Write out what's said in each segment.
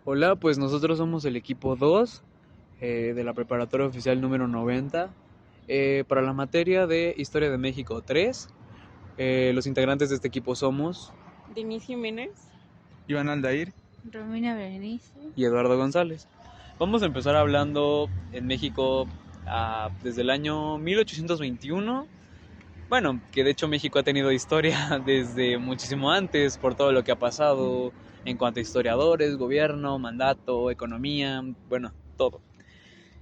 Hola, pues nosotros somos el equipo 2 de la preparatoria oficial número 90 para la materia de Historia de México 3. Los integrantes de este equipo somos Denise Jiménez. Iván Aldair. Romina Berenice. y Eduardo González. Vamos a empezar hablando en México desde el año 1821. Bueno, que de hecho México ha tenido historia desde muchísimo antes por todo lo que ha pasado en cuanto a historiadores, gobierno, mandato, economía, bueno, todo.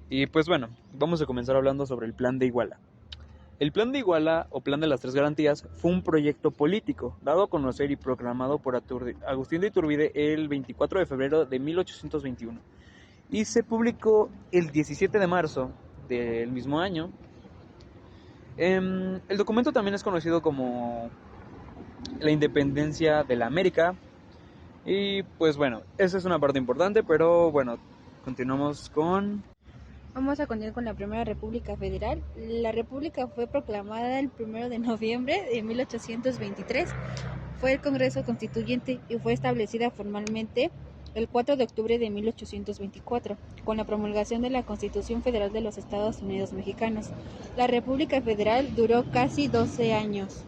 Y pues bueno, vamos a comenzar hablando sobre el Plan de Iguala. El Plan de Iguala, o Plan de las Tres Garantías, fue un proyecto político, dado a conocer y proclamado por Agustín de Iturbide el 24 de febrero de 1821. Y se publicó el 17 de marzo del mismo año. El documento también es conocido como la independencia de la América. Y pues bueno, esa es una parte importante, pero bueno, continuamos con... Vamos a continuar con la Primera República Federal. La República fue proclamada el 1 de noviembre de 1823. Fue el Congreso Constituyente y fue establecida formalmente el 4 de octubre de 1824, con la promulgación de la Constitución Federal de los Estados Unidos Mexicanos. La República Federal duró casi 12 años.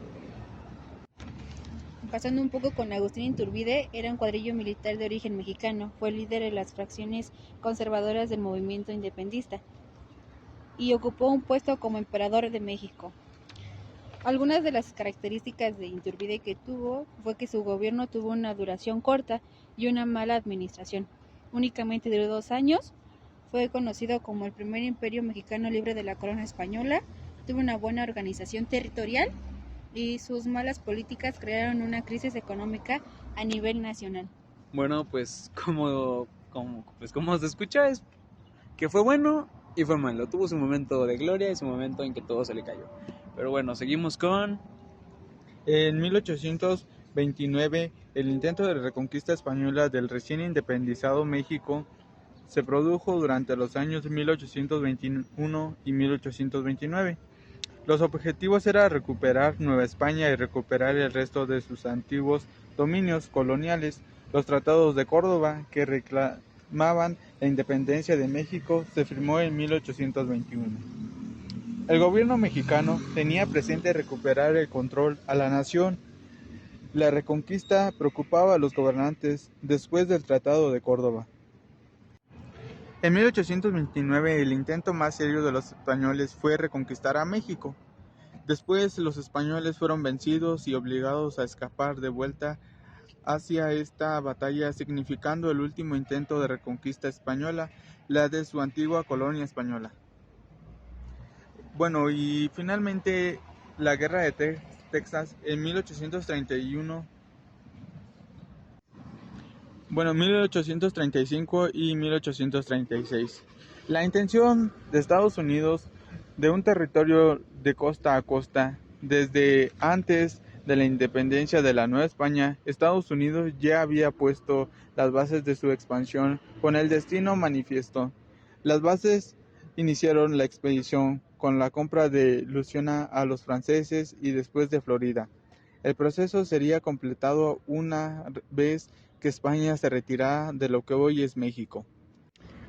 Pasando un poco con Agustín Iturbide, era un cuadrillo militar de origen mexicano, fue líder de las fracciones conservadoras del movimiento independentista y ocupó un puesto como emperador de México. Algunas de las características de Iturbide que tuvo fue que su gobierno tuvo una duración corta y una mala administración. Únicamente duró 2 años, fue conocido como el primer imperio mexicano libre de la corona española, tuvo una buena organización territorial y sus malas políticas crearon una crisis económica a nivel nacional. Bueno, pues como se escucha, es que fue bueno y fue malo. Tuvo su momento de gloria y su momento en que todo se le cayó. Pero bueno, seguimos con... En 1829, el intento de reconquista española del recién independizado México se produjo durante los años 1821 y 1829. Los objetivos eran recuperar Nueva España y recuperar el resto de sus antiguos dominios coloniales. Los tratados de Córdoba, que reclamaban la independencia de México, se firmó en 1821. El gobierno mexicano tenía presente recuperar el control a la nación. La reconquista preocupaba a los gobernantes después del Tratado de Córdoba. En 1829, el intento más serio de los españoles fue reconquistar a México. Después, los españoles fueron vencidos y obligados a escapar de vuelta hacia esta batalla, significando el último intento de reconquista española, la de su antigua colonia española. Bueno, y finalmente la guerra de Texas en 1831. 1835 y 1836. La intención de Estados Unidos de un territorio de costa a costa. Desde antes de la independencia de la Nueva España, Estados Unidos ya había puesto las bases de su expansión con el destino manifiesto. Las bases iniciaron la expedición con la compra de Luisiana a los franceses y después de Florida. El proceso sería completado una vez que España se retirara de lo que hoy es México.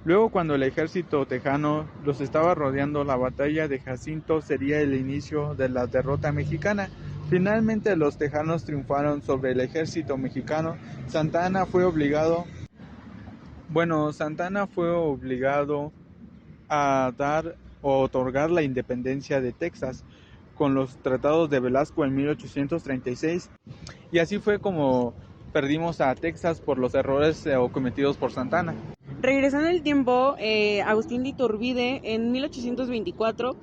Luego, cuando el ejército tejano los estaba rodeando, la batalla de Jacinto sería el inicio de la derrota mexicana. Finalmente los tejanos triunfaron sobre el ejército mexicano. Santana fue obligado a dar o otorgar la independencia de Texas con los tratados de Velasco en 1836, y así fue como perdimos a Texas por los errores cometidos por Santana. Regresando el tiempo, Agustín de Iturbide en 1824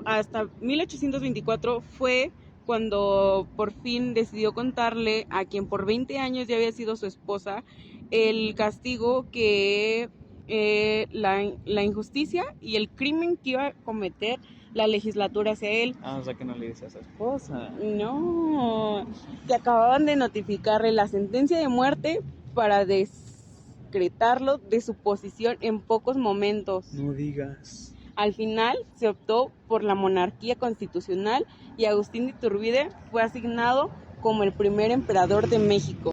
hasta 1824 fue cuando por fin decidió contarle a quien por 20 años ya había sido su esposa el castigo que la injusticia y el crimen que iba a cometer la legislatura hacia él. O sea que no le dice a su esposa. No, que acababan de notificarle la sentencia de muerte para decretarlo de su posición en pocos momentos. No digas. Al final se optó por la monarquía constitucional y Agustín de Iturbide fue asignado como el primer emperador de México.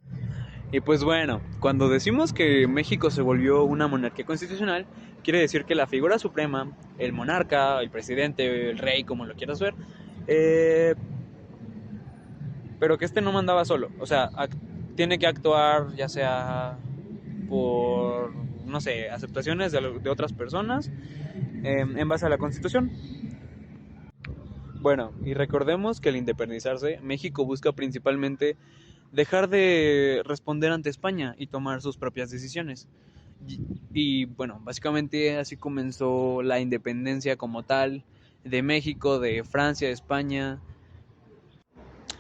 Y pues bueno, cuando decimos que México se volvió una monarquía constitucional, quiere decir que la figura suprema, el monarca, el presidente, el rey, como lo quieras ver, eh, pero que este no mandaba solo, o sea, tiene que actuar ya sea por, no sé, aceptaciones de otras personas en base a la Constitución. Bueno, y recordemos que al independizarse, México busca principalmente dejar de responder ante España y tomar sus propias decisiones. Bueno, básicamente así comenzó la independencia como tal de México, de Francia, de España,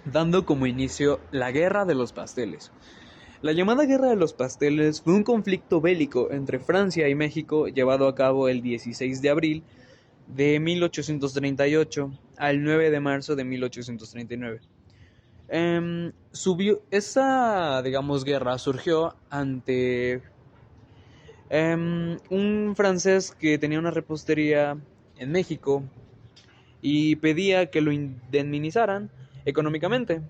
dando como inicio la Guerra de los Pasteles. La llamada Guerra de los Pasteles fue un conflicto bélico entre Francia y México llevado a cabo el 16 de abril de 1838 al 9 de marzo de 1839. Esa, digamos, guerra surgió ante un francés que tenía una repostería en México y pedía que lo indemnizaran económicamente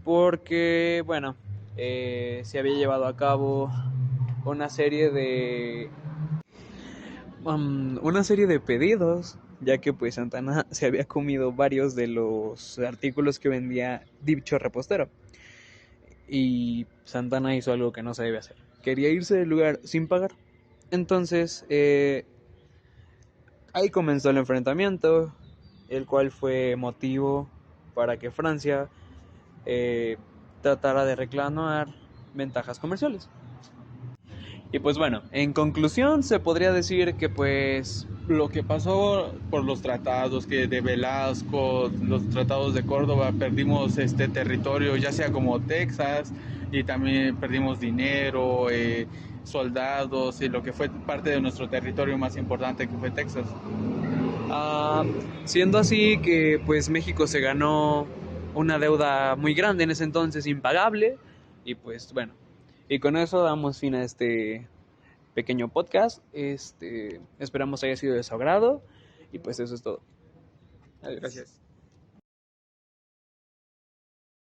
porque, bueno, se había llevado a cabo una serie de pedidos, ya que pues Santana se había comido varios de los artículos que vendía dicho repostero. Y Santana hizo algo que no se debe hacer. Quería irse del lugar sin pagar. Entonces, ahí comenzó el enfrentamiento, el cual fue motivo para que Francia tratara de reclamar ventajas comerciales. Y pues bueno, en conclusión se podría decir que pues Lo que pasó por los tratados que de Velasco, los tratados de Córdoba, perdimos este territorio, ya sea como Texas, y también perdimos dinero, soldados, y lo que fue parte de nuestro territorio más importante, que fue Texas. ah, siendo así que pues México se ganó una deuda muy grande en ese entonces, impagable, y pues bueno, y con eso damos fin a este pequeño podcast. Esperamos haya sido de su agrado y pues eso es todo. Adiós. Gracias.